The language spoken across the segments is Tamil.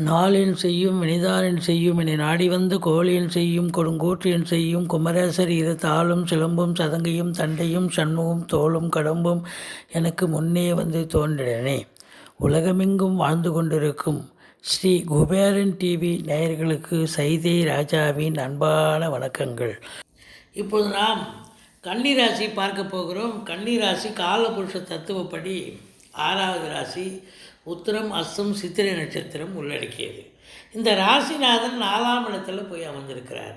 நாளின் செய்யும் வினிதானின் செய்யும் என நாடி வந்த கோழியின் செய்யும் கொடுங்கூற்றியன் செய்யும் குமரேசர் இரு தாளும் சிலம்பும் சதங்கையும் தண்டையும் சண்முகம் தோளும் கடம்பும் எனக்கு முன்னே வந்து தோன்றினே. உலகமெங்கும் வாழ்ந்து கொண்டிருக்கும் ஸ்ரீ குபேரன் டிவி நேயர்களுக்கு சைதை ராஜாவின் அன்பான வணக்கங்கள். இப்போது நாம் கன்னிராசி பார்க்க போகிறோம். கன்னிராசி காலபுருஷ தத்துவப்படி 6வது ராசி. உத்திரம் அஸ்தம் சித்திரை நட்சத்திரம் உள்ளடக்கியது. இந்த ராசிநாதன் 4ஆம் இடத்துல போய் அமர்ந்திருக்கிறார்.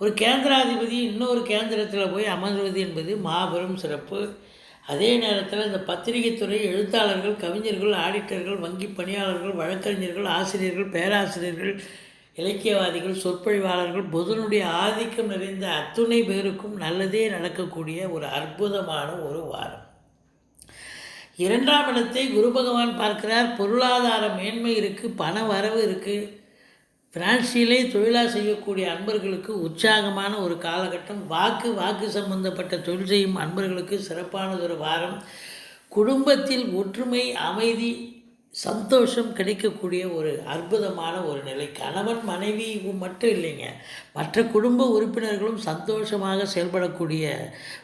ஒரு கேந்திராதிபதி இன்னொரு கேந்திரத்தில் போய் அமர்வது என்பது மாபெரும் சிறப்பு. அதே நேரத்தில் இந்த பத்திரிகை துறை, எழுத்தாளர்கள், கவிஞர்கள், ஆடிட்டர்கள், வங்கி பணியாளர்கள், வழக்கறிஞர்கள், ஆசிரியர்கள், பேராசிரியர்கள், இலக்கியவாதிகள், சொற்பொழிவாளர்கள், புதனுடைய ஆதிக்கம் நிறைந்த அத்துணை பேருக்கும் நல்லதே நடக்கக்கூடிய ஒரு அற்புதமான ஒரு வாரம். 2ஆம் இடத்தை குரு பகவான் பார்க்கிறார். பொருளாதார மேன்மை இருக்குது, பண வரவு இருக்குது. ஃபினான்ஷியலே தொழிலாக செய்யக்கூடிய அன்பர்களுக்கு உற்சாகமான ஒரு காலகட்டம். வாக்கு சம்பந்தப்பட்ட தொழில் செய்யும் அன்பர்களுக்கு சிறப்பானதொரு வாரம். குடும்பத்தில் ஒற்றுமை, அமைதி, சந்தோஷம் கிடைக்கக்கூடிய ஒரு அற்புதமான ஒரு நிலை. கணவன் மனைவி மட்டும் இல்லைங்க, மற்ற குடும்ப உறுப்பினர்களும் சந்தோஷமாக செயல்படக்கூடிய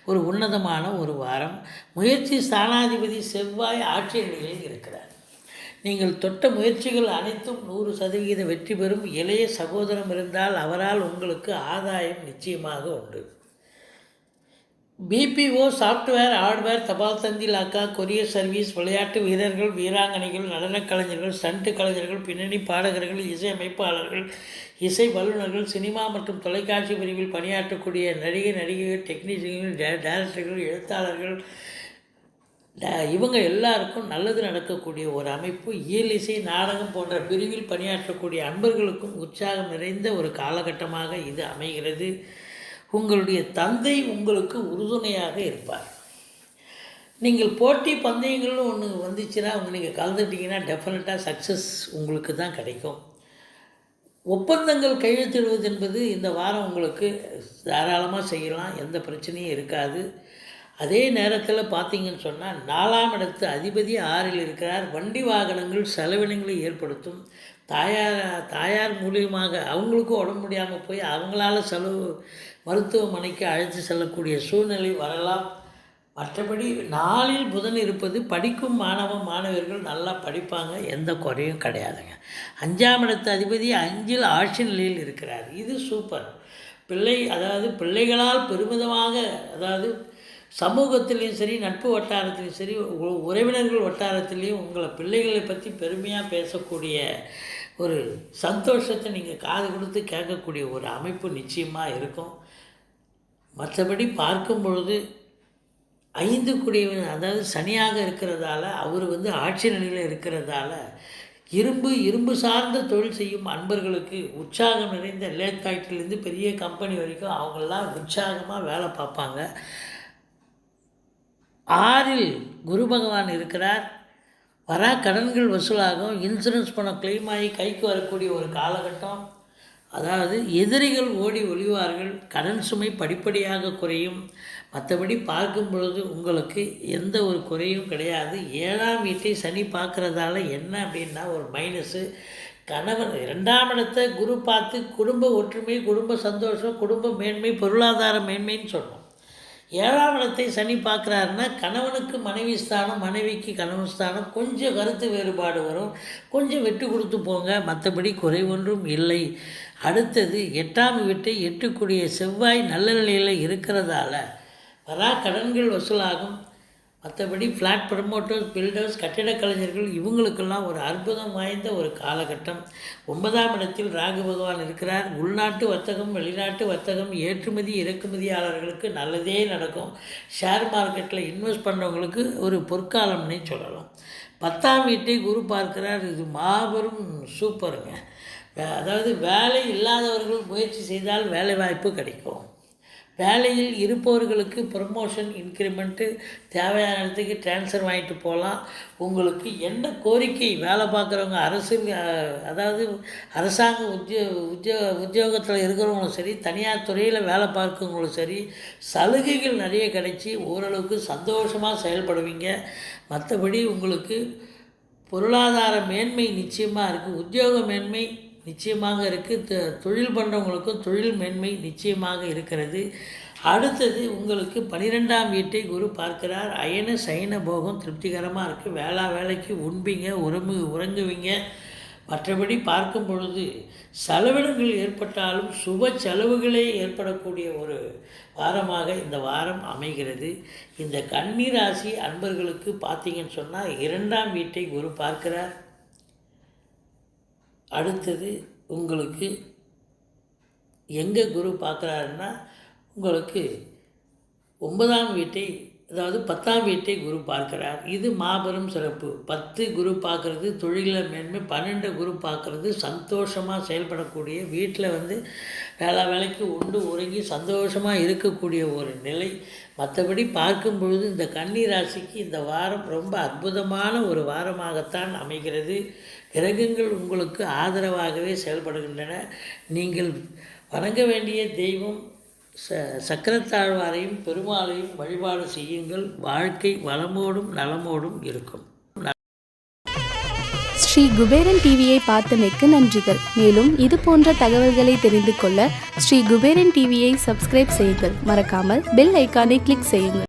ஒரு உன்னதமான ஒரு வாரம். முயற்சி ஸ்தானாதிபதி செவ்வாய் ஆட்சி நிலையில் இருக்கிறார். நீங்கள் தொட்ட முயற்சிகள் அனைத்தும் 100% வெற்றி பெறும். இளைய சகோதரம் இருந்தால் அவரால் உங்களுக்கு ஆதாயம் நிச்சயமாக உண்டு. பிபிஓ, சாஃப்ட்வேர், ஹார்ட்வேர், தபால் தந்தி, லாக்கா, கொரியர் சர்வீஸ், விளையாட்டு வீரர்கள், வீராங்கனைகள், நடனக் கலைஞர்கள், ஸ்டண்ட் கலைஞர்கள், பின்னணி பாடகர்கள், இசை அமைப்பாளர்கள், இசை வல்லுநர்கள், சினிமா மற்றும் தொலைக்காட்சி பிரிவில் பணியாற்றக்கூடிய நடிகைகள், டெக்னீஷியன்கள், டைரக்டர்கள், எழுத்தாளர்கள், இவங்க எல்லாருக்கும் நல்லது நடக்கக்கூடிய ஒரு அமைப்பு. இயல் இசை, நாடகம் போன்ற பிரிவில் பணியாற்றக்கூடிய அன்பர்களுக்கும் உற்சாகம் நிறைந்த ஒரு காலகட்டமாக இது அமைகிறது. உங்களுடைய தந்தை உங்களுக்கு உறுதுணையாக இருப்பார். நீங்கள் போட்டி பந்தயங்கள்னு ஒன்று வந்துச்சுன்னா நீங்கள் கலந்துட்டிங்கன்னா டெஃபினட்டாக சக்ஸஸ் உங்களுக்கு தான் கிடைக்கும். ஒப்பந்தங்கள் கையெழுத்திடுவது என்பது இந்த வாரம் உங்களுக்கு தாராளமாக செய்யலாம், எந்த பிரச்சனையும் இருக்காது. அதே நேரத்தில் பார்த்தீங்கன்னு சொன்னால் 4ஆம் இடத்து அதிபதி 6இல் இருக்கிறார். வண்டி வாகனங்கள் செலவினங்களை ஏற்படுத்தும். தாயார் மூலியமாக அவங்களுக்கும் உடம்பு முடியாமல் போய் அவங்களால மருத்துவமனைக்கு அழைத்து செல்லக்கூடிய சூழ்நிலை வரலாம். மற்றபடி 4இல் புதன் இருப்பது படிக்கும் மாணவர்கள் நல்லா படிப்பாங்க, எந்த குறையும் கிடையாதுங்க. 5ஆம் இடத்து அதிபதி 5இல் ஆட்சி நிலையில் இருக்கிறார். இது சூப்பர். பிள்ளைகளால் பெருமிதமாக, சமூகத்திலையும் சரி, நட்பு வட்டாரத்திலையும் சரி, உறவினர்கள் வட்டாரத்திலையும் உங்களை பிள்ளைகளை பற்றி பெருமையாக பேசக்கூடிய ஒரு சந்தோஷத்தை நீங்கள் காது கொடுத்து கேட்கக்கூடிய ஒரு அமைப்பு நிச்சயமாக இருக்கும். மற்றபடி பார்க்கும் பொழுது 5 குடியவன் சனியாக இருக்கிறதால, அவர் ஆட்சி நிலையில் இருக்கிறதால இரும்பு சார்ந்த தொழில் செய்யும் அன்பர்களுக்கு உற்சாகம் நிறைந்த லேட் ஃபேக்ட்ரிலேருந்து பெரிய கம்பெனி வரைக்கும் அவங்கெல்லாம் உற்சாகமாக வேலை பார்ப்பாங்க. 6இல் குரு பகவான் இருக்கிறார். கடன்கள் வசூலாகும். இன்சூரன்ஸ் பணம் கிளைம் ஆகி கைக்கு வரக்கூடிய ஒரு காலகட்டம். எதிரிகள் ஓடி ஒளிவார்கள். கடன் சுமை படிப்படியாக குறையும். மற்றபடி பார்க்கும் பொழுது உங்களுக்கு எந்த ஒரு குறையும் கிடையாது. 7ஆம் வீட்டை சனி பார்க்குறதால என்ன அப்படின்னா ஒரு மைனஸு. கணவன் 2ஆம் இடத்தை குரு பார்த்து குடும்ப ஒற்றுமை, குடும்ப சந்தோஷம், குடும்ப மேன்மை, பொருளாதார மேன்மைன்னு சொன்னோம். 7ஆம் இடத்தை சனி பார்க்குறாருன்னா கணவனுக்கு மனைவி ஸ்தானம், மனைவிக்கு கணவன் ஸ்தானம். கொஞ்சம் கருத்து வேறுபாடு வரும், கொஞ்சம் விட்டு கொடுத்து போங்க, மற்றபடி குறை ஒன்றும் இல்லை. அடுத்தது 8ஆம் வீட்டை 8 செவ்வாய் நல்ல நிலையில் இருக்கிறதால கடன்கள் வசூலாகும். மற்றபடி ஃப்ளாட் ப்ரமோட்டர்ஸ், பில்டர்ஸ், கட்டிடக் கலைஞர்கள் இவங்களுக்கெல்லாம் ஒரு அற்புதம் வாய்ந்த ஒரு காலகட்டம். 9ஆம் இடத்தில் ராகு பகவான் இருக்கிறார். உள்நாட்டு வர்த்தகம், வெளிநாட்டு வர்த்தகம், ஏற்றுமதி இறக்குமதியாளர்களுக்கு நல்லதே நடக்கும். ஷேர் மார்க்கெட்டில் இன்வெஸ்ட் பண்ணுறவங்களுக்கு ஒரு பொற்காலம்னே சொல்லலாம். 10ஆம் வீட்டை குரு பார்க்கிறார். இது மாபெரும் சூப்பருங்க. வேலை இல்லாதவர்கள் முயற்சி செய்தால் வேலை வாய்ப்பு கிடைக்கும். வேலையில் இருப்பவர்களுக்கு ப்ரமோஷன், இன்க்ரிமெண்ட்டு, தேவையான இடத்துக்கு ட்ரான்ஸ்ஃபர் வாங்கிட்டு போகலாம். உங்களுக்கு என்ன கோரிக்கை, வேலை பார்க்குறவங்க அதாவது அரசாங்க உத்தியோகத்தில் இருக்கிறவங்களும் சரி, தனியார் துறையில் வேலை பார்க்குறவங்களும் சரி, சலுகைகள் நிறைய கிடைச்சி ஓரளவுக்கு சந்தோஷமாக செயல்படுவீங்க. மற்றபடி உங்களுக்கு பொருளாதார மேன்மை நிச்சயமாக இருக்குது. உத்தியோக மேன்மை நிச்சயமாக இருக்குது. தொழில் பண்ணுறவங்களுக்கும் தொழில் மேன்மை நிச்சயமாக இருக்கிறது. அடுத்தது உங்களுக்கு 12ஆம் வீட்டை குரு பார்க்கிறார். அயன சயன போகம் திருப்திகரமாக இருக்குது. வேலைக்கு உண்பீங்க, உறங்குவீங்க. மற்றபடி பார்க்கும் பொழுது செலவினங்கள் ஏற்பட்டாலும் சுப செலவுகளே ஏற்படக்கூடிய ஒரு வாரமாக இந்த வாரம் அமைகிறது. இந்த கன்னி ராசி அன்பர்களுக்கு பார்த்தீங்கன்னு சொன்னால் 2ஆம் வீட்டை குரு பார்க்கிறார். அடுத்தது உங்களுக்கு எங்கே குரு பார்க்குறாருன்னா உங்களுக்கு 9ஆம் வீட்டை, அதாவது 10ஆம் வீட்டை குரு பார்க்கிறார். இது மாபெரும் சிறப்பு. 10 குரு பார்க்குறது தொழிலில் மேன்மை, 12 குரு பார்க்குறது சந்தோஷமாக செயல்படக்கூடிய, வீட்டில் வேலைக்கு உண்டு உறங்கி சந்தோஷமாக இருக்கக்கூடிய ஒரு நிலை. மற்றபடி பார்க்கும் பொழுது இந்த கன்னி ராசிக்கு இந்த வாரம் ரொம்ப அற்புதமான ஒரு வாரமாகத்தான் அமைகிறது. கிரகங்கள் உங்களுக்கு ஆதரவாகவே செயல்படுகின்றன. நீங்கள் வணங்க வேண்டிய தெய்வம் சக்கரத்தாழ்வாரையும் பெருமாளையும் வழிபாடு செய்யுங்கள். வாழ்க்கை வளமோடும் நலமோடும் இருக்கும். ஸ்ரீ குபேரன் டிவியை பார்த்தமைக்கு நன்றிகள். மேலும் இது போன்ற தகவல்களை தெரிந்து கொள்ள ஸ்ரீ குபேரன் டிவியை சப்ஸ்கிரைப் செய்யுங்கள். மறக்காமல் பெல் ஐக்கானை கிளிக் செய்யுங்கள்.